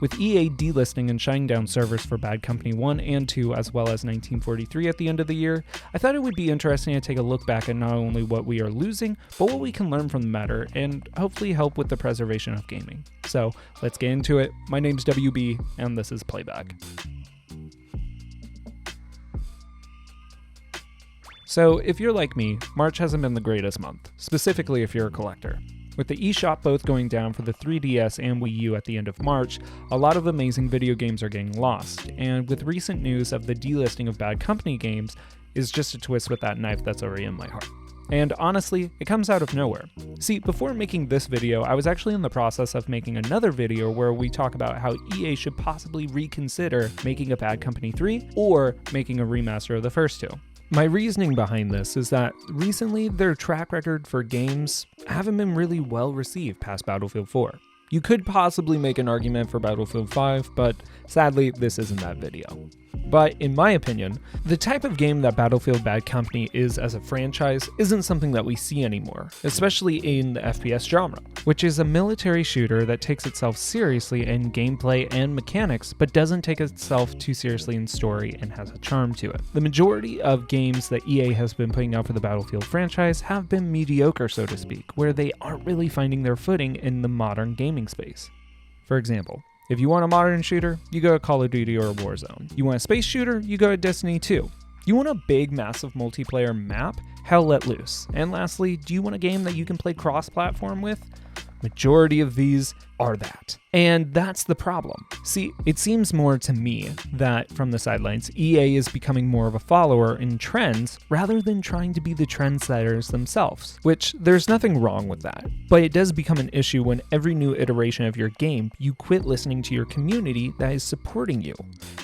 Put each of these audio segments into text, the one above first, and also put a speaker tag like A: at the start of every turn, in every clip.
A: With EA delisting and shutting down servers for Bad Company 1 and 2 as well as 1943 at the end of the year, I thought it would be interesting to take a look back at not only what we are losing, but what we can learn from the matter and hopefully help with the preservation of gaming. So let's get into it. My name's WB and this is Playback. So if you're like me, March hasn't been the greatest month, specifically if you're a collector. With the eShop both going down for the 3DS and Wii U at the end of March, a lot of amazing video games are getting lost, and with recent news of the delisting of Bad Company games is just a twist with that knife that's already in my heart. And honestly, it comes out of nowhere. See, before making this video, I was actually in the process of making another video where we talk about how EA should possibly reconsider making a Bad Company 3 or making a remaster of the first two. My reasoning behind this is that recently their track record for games haven't been really well received past Battlefield 4. You could possibly make an argument for Battlefield 5, but sadly this isn't that video. But in my opinion, the type of game that Battlefield Bad Company is as a franchise isn't something that we see anymore, especially in the FPS genre, which is a military shooter that takes itself seriously in gameplay and mechanics, but doesn't take itself too seriously in story and has a charm to it. The majority of games that EA has been putting out for the Battlefield franchise have been mediocre, so to speak, where they aren't really finding their footing in the modern gaming space. For example, if you want a modern shooter, you go to Call of Duty or Warzone. You want a space shooter, you go to Destiny 2. You want a big, massive multiplayer map? Hell let loose. And lastly, do you want a game that you can play cross-platform with? Majority of these are that. And that's the problem. See, it seems more to me that from the sidelines, EA is becoming more of a follower in trends rather than trying to be the trendsetters themselves, which there's nothing wrong with that. But it does become an issue when every new iteration of your game, you quit listening to your community that is supporting you.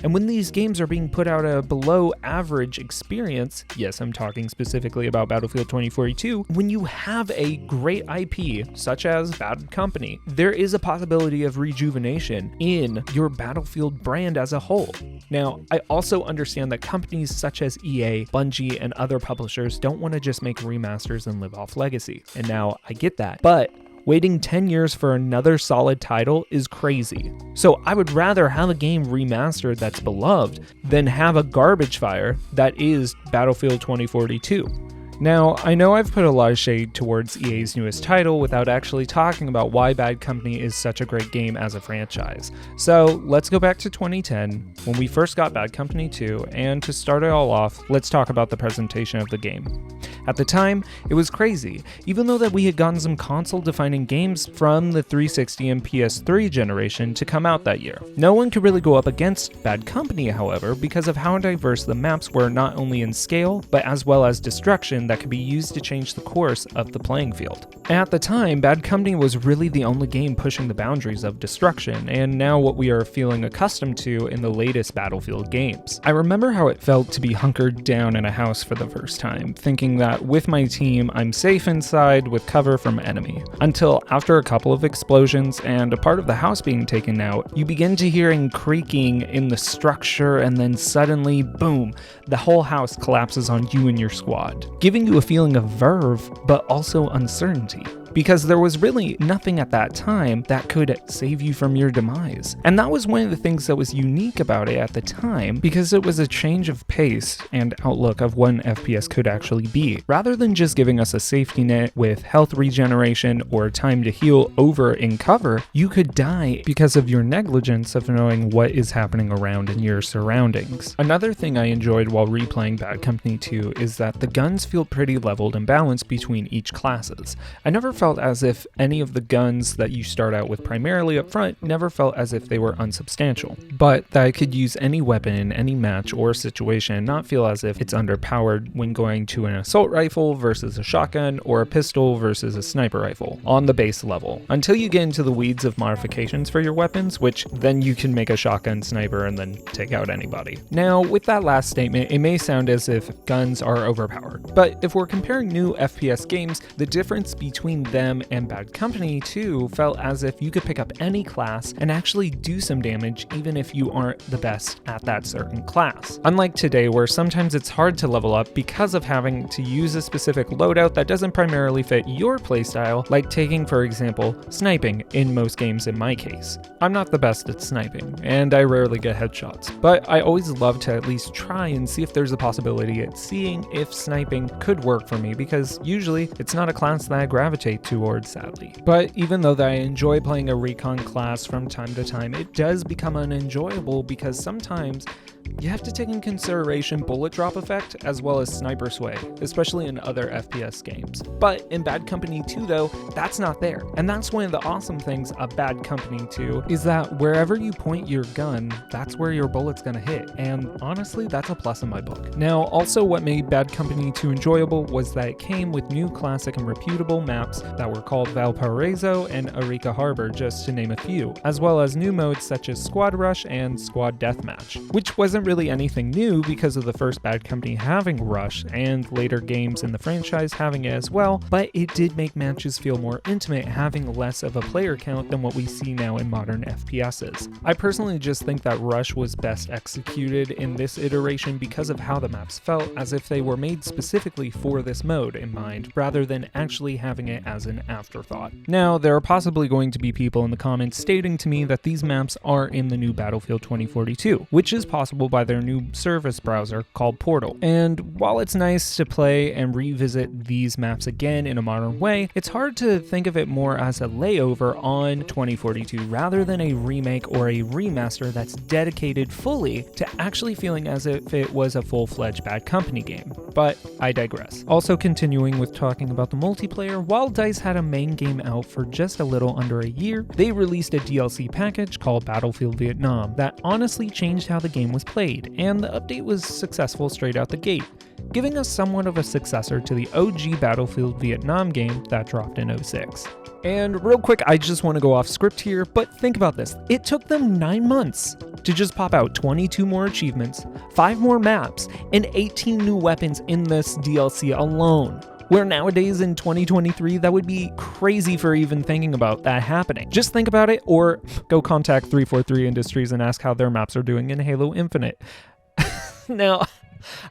A: And when these games are being put out at a below average experience, yes, I'm talking specifically about Battlefield 2042, when you have a great IP, such as Bad Company, there is a possibility of rejuvenation in your Battlefield brand as a whole. Now, I also understand that companies such as EA, Bungie, and other publishers don't want to just make remasters and live off legacy. And now I get that, but waiting 10 years for another solid title is crazy. So I would rather have a game remastered that's beloved than have a garbage fire that is Battlefield 2042. Now, I know I've put a lot of shade towards EA's newest title without actually talking about why Bad Company is such a great game as a franchise. So let's go back to 2010, when we first got Bad Company 2, and to start it all off, let's talk about the presentation of the game. At the time, it was crazy, even though that we had gotten some console-defining games from the 360 and PS3 generation to come out that year. No one could really go up against Bad Company, however, because of how diverse the maps were not only in scale, but as well as destruction that could be used to change the course of the playing field. At the time, Bad Company was really the only game pushing the boundaries of destruction, and now what we are feeling accustomed to in the latest Battlefield games. I remember how it felt to be hunkered down in a house for the first time, thinking that with my team, I'm safe inside with cover from enemy. Until after a couple of explosions and a part of the house being taken out, you begin to hearing creaking in the structure, and then suddenly, boom, the whole house collapses on you and your squad, giving you a feeling of verve, but also uncertainty. Because there was really nothing at that time that could save you from your demise. And that was one of the things that was unique about it at the time, because it was a change of pace and outlook of what an FPS could actually be. Rather than just giving us a safety net with health regeneration or time to heal over in cover, you could die because of your negligence of knowing what is happening around in your surroundings. Another thing I enjoyed while replaying Bad Company 2 is that the guns feel pretty leveled and balanced between each classes. I never felt as if any of the guns that you start out with primarily up front never felt as if they were unsubstantial, but that I could use any weapon in any match or situation and not feel as if it's underpowered when going to an assault rifle versus a shotgun or a pistol versus a sniper rifle on the base level, until you get into the weeds of modifications for your weapons, which then you can make a shotgun sniper and then take out anybody. Now, with that last statement, it may sound as if guns are overpowered, but if we're comparing new FPS games, the difference between them and Bad Company 2 felt as if you could pick up any class and actually do some damage even if you aren't the best at that certain class. Unlike today, where sometimes it's hard to level up because of having to use a specific loadout that doesn't primarily fit your playstyle, like taking, for example, sniping in most games in my case. I'm not the best at sniping, and I rarely get headshots, but I always love to at least try and see if there's a possibility at seeing if sniping could work for me, because usually it's not a class that I gravitate towards, sadly. But even though that I enjoy playing a recon class from time to time, it does become unenjoyable because sometimes you have to take in consideration bullet drop effect as well as sniper sway, especially in other FPS games. But in Bad Company 2 though, that's not there. And that's one of the awesome things of Bad Company 2 is that wherever you point your gun, that's where your bullet's gonna hit. And honestly, that's a plus in my book. Now, also what made Bad Company 2 enjoyable was that it came with new classic and reputable maps that were called Valparaiso and Arica Harbor, just to name a few, as well as new modes such as Squad Rush and Squad Deathmatch, which wasn't really anything new because of the first Bad Company having Rush and later games in the franchise having it as well, but it did make matches feel more intimate, having less of a player count than what we see now in modern FPSs. I personally just think that Rush was best executed in this iteration because of how the maps felt as if they were made specifically for this mode in mind, rather than actually having it as an afterthought. Now, there are possibly going to be people in the comments stating to me that these maps are in the new Battlefield 2042, which is possible by their new service browser called Portal. And while it's nice to play and revisit these maps again in a modern way, it's hard to think of it more as a layover on 2042 rather than a remake or a remaster that's dedicated fully to actually feeling as if it was a full-fledged Bad Company game. But I digress. Also continuing with talking about the multiplayer, while DICE had a main game out for just a little under a year, they released a DLC package called Battlefield Vietnam that honestly changed how the game was played, and the update was successful straight out the gate, giving us somewhat of a successor to the OG Battlefield Vietnam game that dropped in '06. And real quick, I just want to go off script here, but think about this. It took them 9 months to just pop out 22 more achievements, 5 more maps, and 18 new weapons in this DLC alone. Where nowadays in 2023, that would be crazy for even thinking about that happening. Just think about it, or go contact 343 Industries and ask how their maps are doing in Halo Infinite. Now,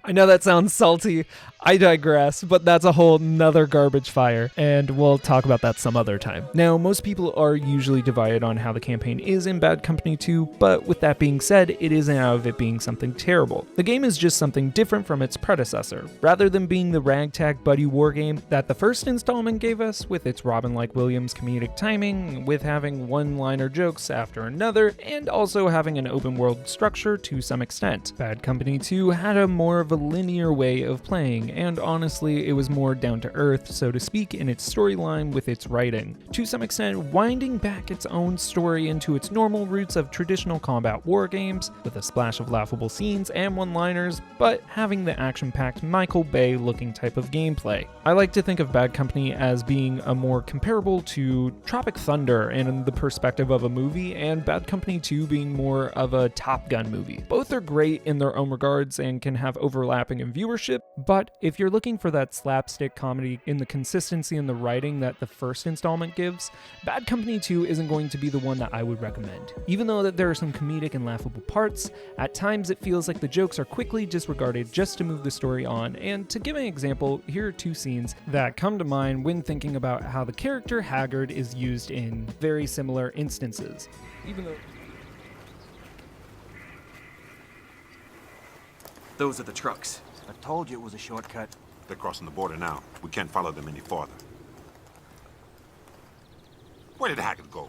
A: I know that sounds salty, I digress, but that's a whole nother garbage fire, and we'll talk about that some other time. Now, most people are usually divided on how the campaign is in Bad Company 2, but with that being said, it isn't out of it being something terrible. The game is just something different from its predecessor. Rather than being the ragtag buddy war game that the first installment gave us, with its Robin-like Williams comedic timing, with having one-liner jokes after another, and also having an open-world structure to some extent. Bad Company 2 had a more of a linear way of playing, and honestly, it was more down to earth, so to speak, in its storyline with its writing. To some extent, winding back its own story into its normal roots of traditional combat war games, with a splash of laughable scenes and one-liners, but having the action-packed Michael Bay looking type of gameplay. I like to think of Bad Company as being a more comparable to Tropic Thunder in the perspective of a movie, and Bad Company 2 being more of a Top Gun movie. Both are great in their own regards and can have overlapping in viewership, but if you're looking for that slapstick comedy in the consistency in the writing that the first installment gives, Bad Company 2 isn't going to be the one that I would recommend. Even though that there are some comedic and laughable parts, at times it feels like the jokes are quickly disregarded just to move the story on, and to give an example, here are 2 scenes that come to mind when thinking about how the character Haggard is used in very similar instances. Even though
B: those are the trucks. I told you it was a shortcut.
C: They're crossing the border now. We can't follow them any farther. Where did Haggard go?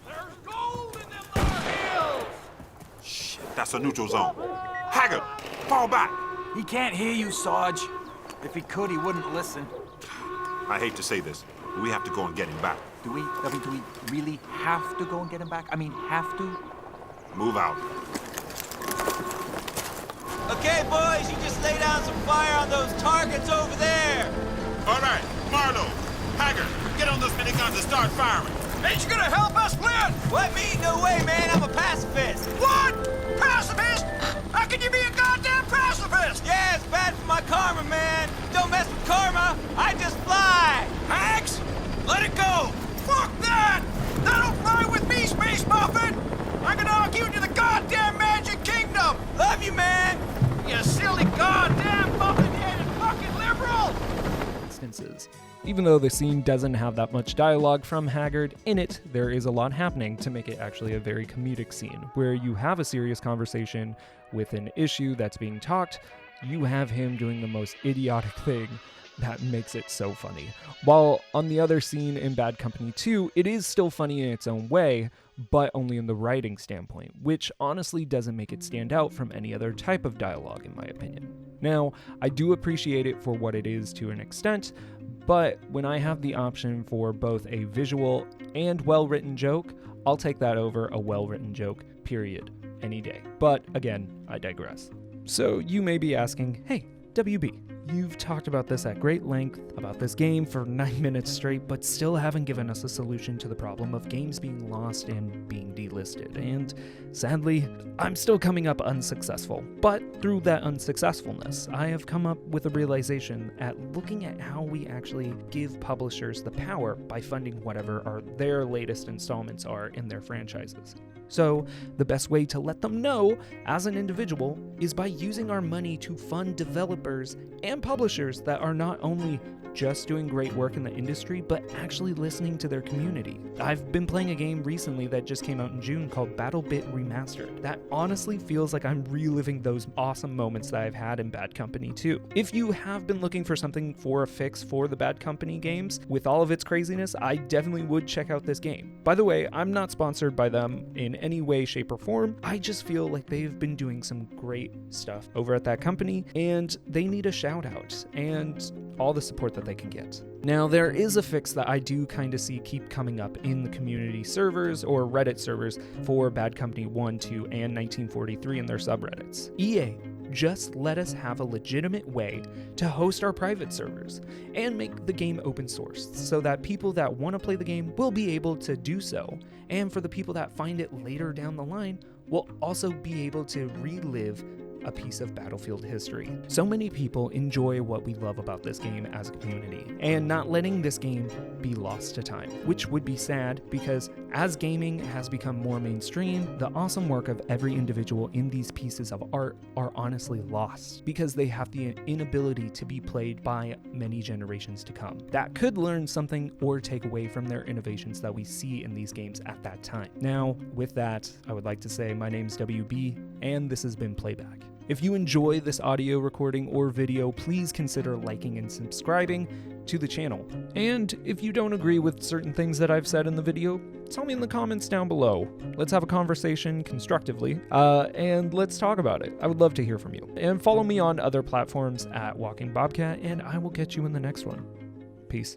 D: There's gold in them there hills!
C: Shit, that's a neutral zone. Haggard, fall back!
B: He can't hear you, Sarge. If he could, he wouldn't listen.
C: I hate to say this, but we have to go and get him back.
B: Do we really have to go and get him back? I mean, have to?
C: Move out.
D: Okay, boys, you just lay down some fire on those targets over there.
C: All right, Marlowe, Haggard, get on those miniguns and start firing.
D: Ain't you gonna help us, Flynn? What, me? No way, man. I'm a pacifist. What? Pacifist? How can you be a goddamn pacifist? Yeah, it's bad for my karma, man. Don't mess with karma. I just fly. Hags?
A: sentences. Even though the scene doesn't have that much dialogue from Haggard, in it there is a lot happening to make it actually a very comedic scene, where you have a serious conversation with an issue that's being talked, you have him doing the most idiotic thing that makes it so funny. While on the other scene in Bad Company 2, it is still funny in its own way, but only in the writing standpoint, which honestly doesn't make it stand out from any other type of dialogue in my opinion. Now, I do appreciate it for what it is to an extent, but when I have the option for both a visual and well-written joke, I'll take that over a well-written joke, period, any day. But again, I digress. So you may be asking, hey, WB, you've talked about this at great length, about this game for 9 minutes straight, but still haven't given us a solution to the problem of games being lost and being delisted. And sadly, I'm still coming up unsuccessful. But through that unsuccessfulness, I have come up with a realization at looking at how we actually give publishers the power by funding whatever their latest installments are in their franchises. So, the best way to let them know as an individual is by using our money to fund developers and publishers that are not only just doing great work in the industry, but actually listening to their community. I've been playing a game recently that just came out in June called BattleBit Remastered. That honestly feels like I'm reliving those awesome moments that I've had in Bad Company 2. If you have been looking for something for a fix for the Bad Company games, with all of its craziness, I definitely would check out this game. By the way, I'm not sponsored by them in any way, shape, or form. I just feel like they've been doing some great stuff over at that company, and they need a shout out and all the support that they can get. Now, there is a fix that I do kind of see keep coming up in the community servers or Reddit servers for Bad Company 1, 2, and 1943 in their subreddits. EA, just let us have a legitimate way to host our private servers and make the game open source so that people that want to play the game will be able to do so, and for the people that find it later down the line will also be able to relive a piece of Battlefield history. So many people enjoy what we love about this game as a community, and not letting this game be lost to time, which would be sad because as gaming has become more mainstream, the awesome work of every individual in these pieces of art are honestly lost because they have the inability to be played by many generations to come that could learn something or take away from their innovations that we see in these games at that time. Now, with that, I would like to say my name's WB, and this has been Playback. If you enjoy this audio recording or video, please consider liking and subscribing to the channel. And if you don't agree with certain things that I've said in the video, tell me in the comments down below. Let's have a conversation constructively, and let's talk about it. I would love to hear from you. And follow me on other platforms at Walking Bobcat, and I will catch you in the next one. Peace.